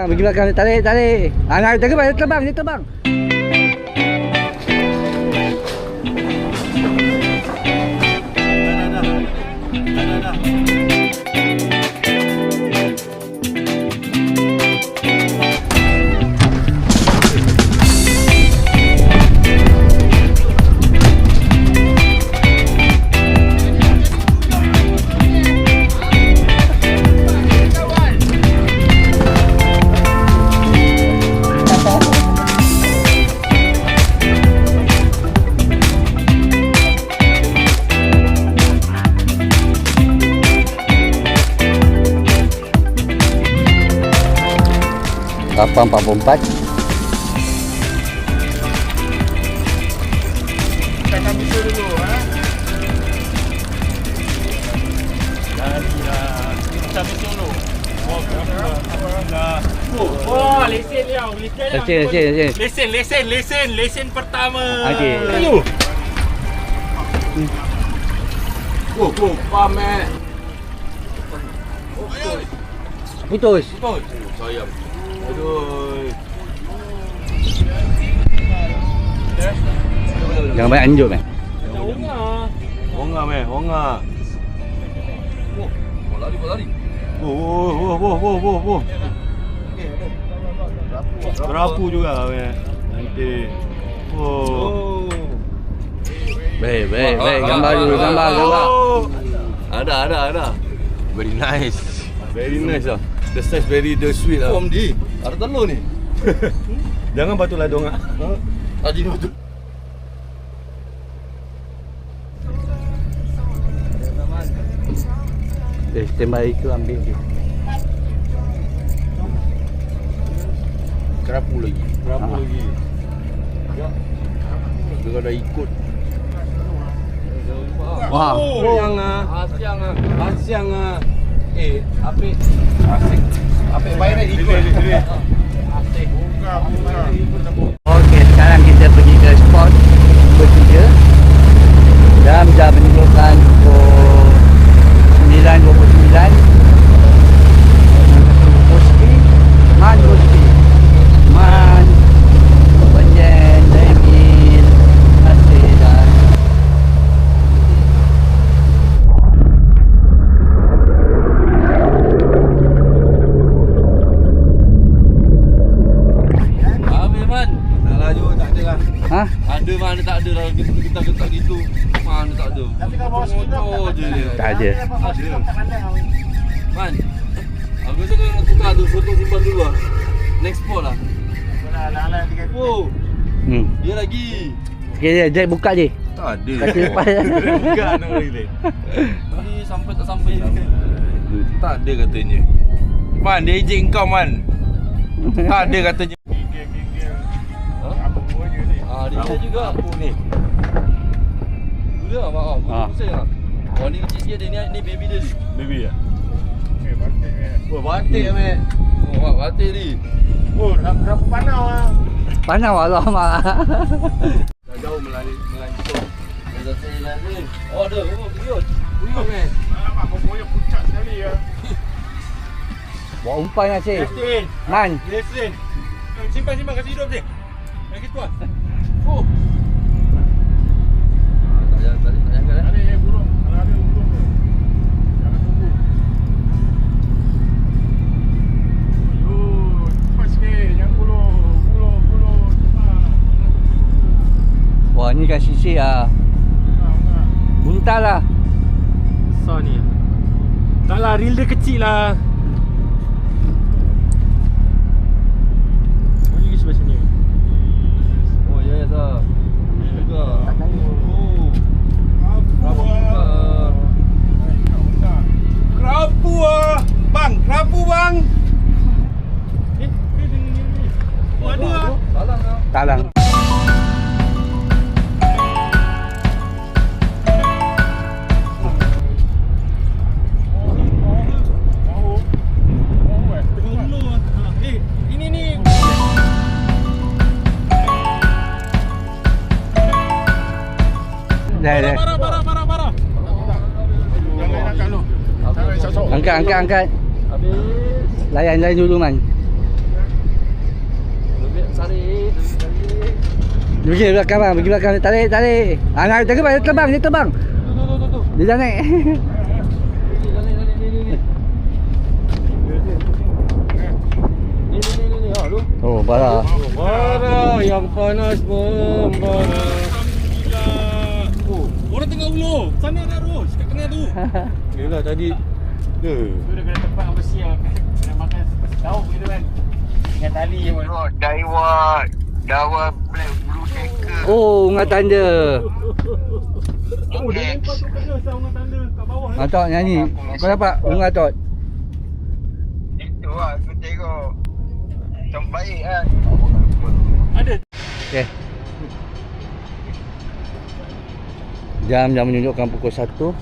Pergi belakang, tarik. Nak terbang, dia terbang. Kapal 44. Kita bisa dulu Jadilah kita bisa dulu. Wah, lesen dia. Lesen pertama. Okey. Ayo. Pam Putus. Sayang. Aduh. Jangan banyak anjuk meh. Honga. Lari. Berapu juga meh. Nanti. Baik. Gambar dulu. Ada. Very nice lah. The size very sweet lah. Di. Ada telur ni. Jangan batu ladong ah. Tadi ni betul. Standby ke ambil dia. Kerapu lagi. Ya. Dia dah ikut. Wah. Asyang ah. Apik. Apik bayar ikut. Okey, sekarang kita pergi ke spot bertiga. Jam menunjukkan pukul 9.29. Man Panjen Emil Asidan. Ha? Ada mana tak ada lah getar-getar gitu. Mana tak ada. Tapi kalau bawa sendok je dia. Tak ada. Man. Aku rasa kau nak tukar tu, foto simpan dulu lah. Next spot lah. Oh. Dia lagi. Okey, Jack buka je. Tak ada. Kaki lepas. Buka nak relay. Ni sampai tak sampai. Tak ada katanya. Man, dia ejek kau man. Tak ada katanya. Dia juga apa ni? Dia apa? Pusing ah. Oh ni kecil sikit dia ni baby dia ni. Baby ya? Batik Oh batik meh. Oh batik ni. Oh, berapa panau ah? Panau Allah mak. Dah jauh melancong. Dah selesai ni. Oh ada, buyut meh. Alamak, momonya pucat sekali ya. Bawa umpan lah cik. Lesen. Man. Lesen. Simpan kasih hidup je. Yang gitu ah. Oh. Tak jangan. Ada burung. Kalau ada burung tu. Jangan tunggu. Ayo, cepat sikit. Jangan buluh. Wah ni kat sisi ah. Buntal lah. Besar ni. Taklah, reel dia kecil lah. Bunyi ke sebelah sini. Oh yes ah. Juga. Kerapu ah. Bang, kerapu bang. Oh ada ah. Salang ah. Talang. Dah. Parah. Jangan angkat lu. Jangan esok. Angkat. Habis. Layan dulu man. Tarik. Pergi belakang bang, pergi belakang. Tarik, tarik. Ah, nak terbang, dia terbang, dia terbang. Tu. Dia dah naik. Ni. Ha, tu. Oh, parah. Parah yang panas membara. Oh, orang tengah ulur. Sana dah Ros, kat tengah tu. Yalah tadi. Tu dah kena tempat besi yang kena makan daun gitu kan. Dengan tali je pun. Dawa black blue taker. Oh, unga tanda. Oh, dia lempar tu kena sama tanda kat bawah. Atok nyanyi. Kau dapat unga tot. Itu lah aku tengok. Macam baik kan. Ada. Okey. Jam dah menunjukkan pukul 1.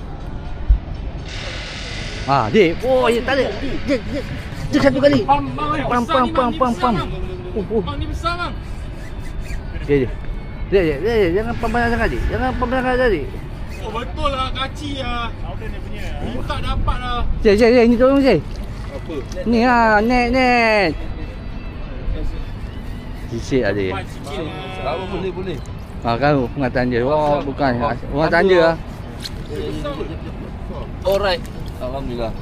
Ah, dik. Oh, ya tak ada. Dia satu kali. Pam. Bang ni besar bang. Okey. Dia jangan pambaran sangat dik. Jangan pambaran sangat dik. Oh betul lah kaci lah. Powder ni punya. Ni tak dapat lah. Cik, ni tolong cik. Apa? Ni ah, net. Sikit ada. Dapat sikit lah. Apa boleh. Ah, kan unga tanda. Oh, bukan. Unga tanda ah. Alright. Alhamdulillah.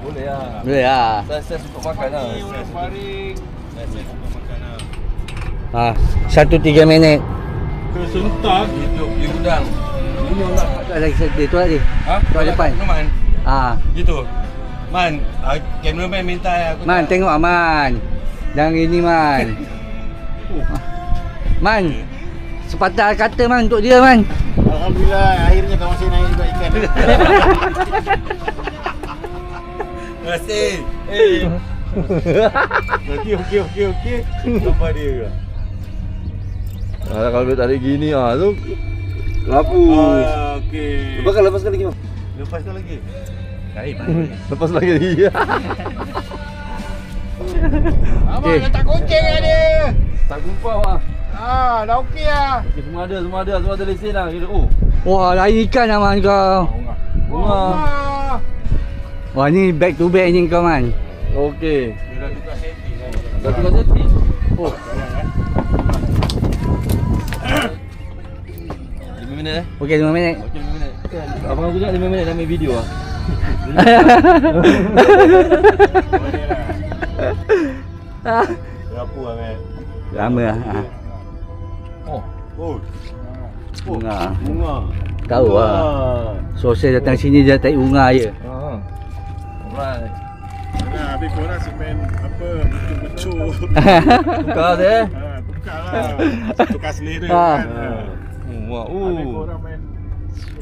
Boleh lah. Boleh ah. Saya untuk makan lah. Ni orang baring. Saya suka makan lah. Ah, 1-3 minit. Kesentak. Hidup di gudang. Ini orang lagi dia tu lagi. Ha? Tu depan. Man. Ah, Gitu. Man, cameraman minta aku. Man tengok aman. Jangan gini man. Man. Sepatah kata man untuk dia man. Alhamdulillah akhirnya kawan saya naik juga ikan. Terima kasih. Nanti okey. Gambar dia ke? Kalau dia tarik gini tu lapu. Okey. Lepaskan lagi. Lepaskan lagi. Lepas lagi. Abang letak kucing lah dia. Tak gumpau ah. Dah okey lah. Okay, semua ada lesen lah. Kira Wah, lain ikan lah man kau. bunga. Wah, ni back to back ni kau man. Okey. Dia dah tukar setting kan. Dah tukar setting. Oh. 5 minit Okey, 5 minit. Okey 5 minit. Abang aku cakap 5 minit dah ambil video ah. Berapa lah Mat? Lama lah. Oh. Bunga. Bunga. Tahu lah. So saya datang sini dia tarik bunga je. Alright. Nah, habis korang semen apa betul-betul. Tukar dia. Tukar lah. Tukar selera Ha. kan. Wah. Habis korang main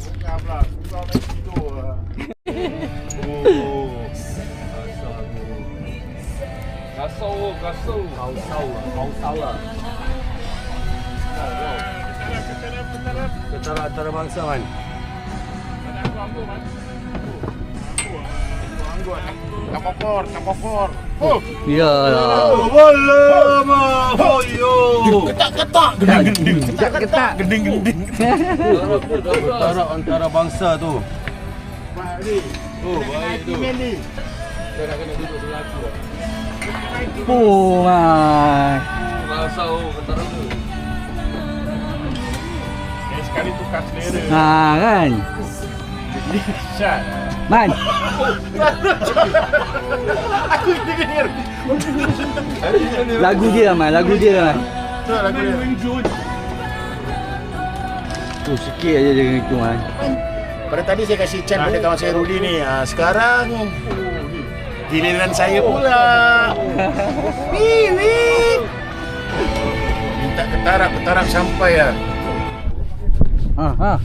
tukar pula. Korang main tidur lah. Kasau. Kausau lah. Ketara antarabangsa man. Kapokor. Ya lah. Walama. Hoyo. Ketak. Ketak. Gending. Ketara antarabangsa tu. Baik. Oh, baik tu. Dia nak kena duduk sebelah aku lah. Oh man. Kasau ketara tu. Sekali tukar selera. Ha kan. Syat. Man. Aku dengar. Lagu dia man, lagu dia man. Tu lagu dia. Tu sikit aja dengan itu man. Pada tadi saya kasih chance pada kawan saya Rudi ni. Sekarang giliran saya pula. Wih. Minta ketarak sampai ya. Ha.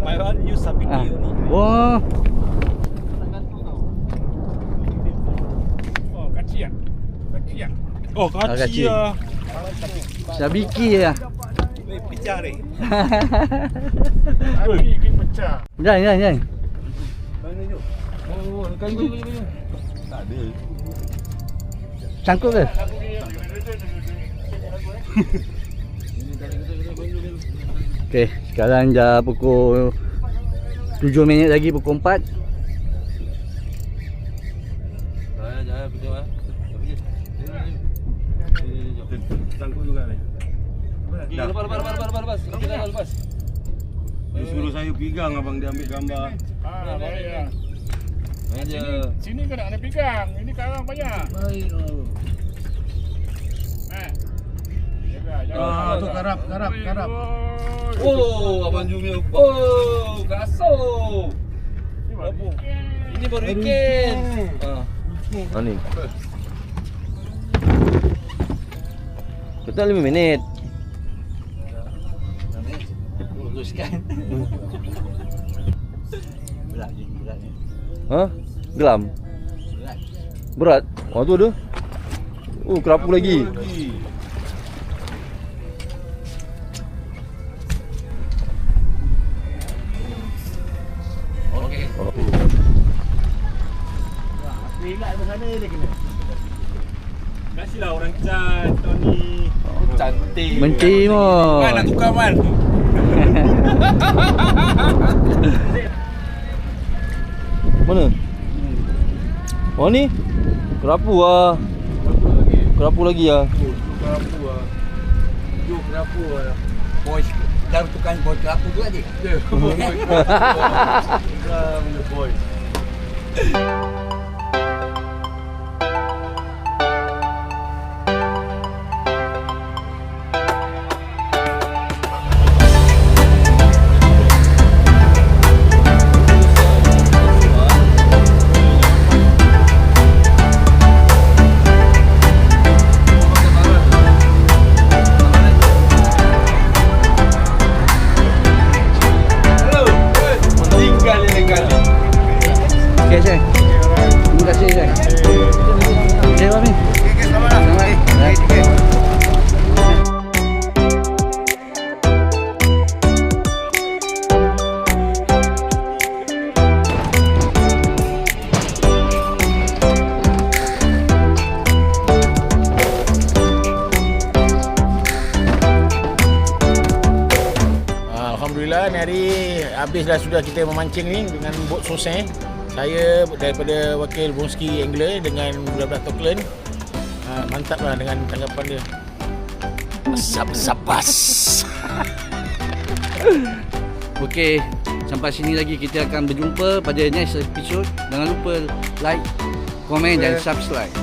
My one use sapi Ha. ni. Wah. Oh, kaci ah. Oh, kaci. kaci ah. Sabiki je lah. Pecah ni. Api pergi pecah. Jangan. Oh, kayu. Tak ada. Sangkut ke? Okey, sekarang dah pukul 7 minit lagi pukul 4. kejap ah. Sangkut juga ni. Lepas. Lepas. Dia suruh saya pegang abang dia ambil gambar. Baik lah. Aja. Sini kau nak kena pegang. Ini karang banyak. Baik. Tu karap. Oh, abang Jumi. Oh, kasut. Ini baru ikan. Ni. Betul 5 minit. Luruskan. Berat ni. Ha? Gelam. Berat. Oh tu ada. Oh, kerapu lagi. Okey. Ingat di sana dia kena. Kasihlah orang cat Tony. Cantik. Mencimol. Man nak tukar man. Mana? Oh ni. Kerapu ah. Kerapu lagi ah. Kerapu ah. Boys dah tukang boy kerapu tu aje. Boy. Okey, Syekh. Terima kasih, Syekh. Okey, Mami. Selamat. Alhamdulillah ni hari habis dah sudah kita memancing ni dengan bot Sosen. Saya daripada wakil Bonski Angler dengan budak-budak Auckland. Mantaplah dengan tanggapan dia. Sabas. Okey, sampai sini lagi kita akan berjumpa pada next episode. Jangan lupa like, komen dan subscribe.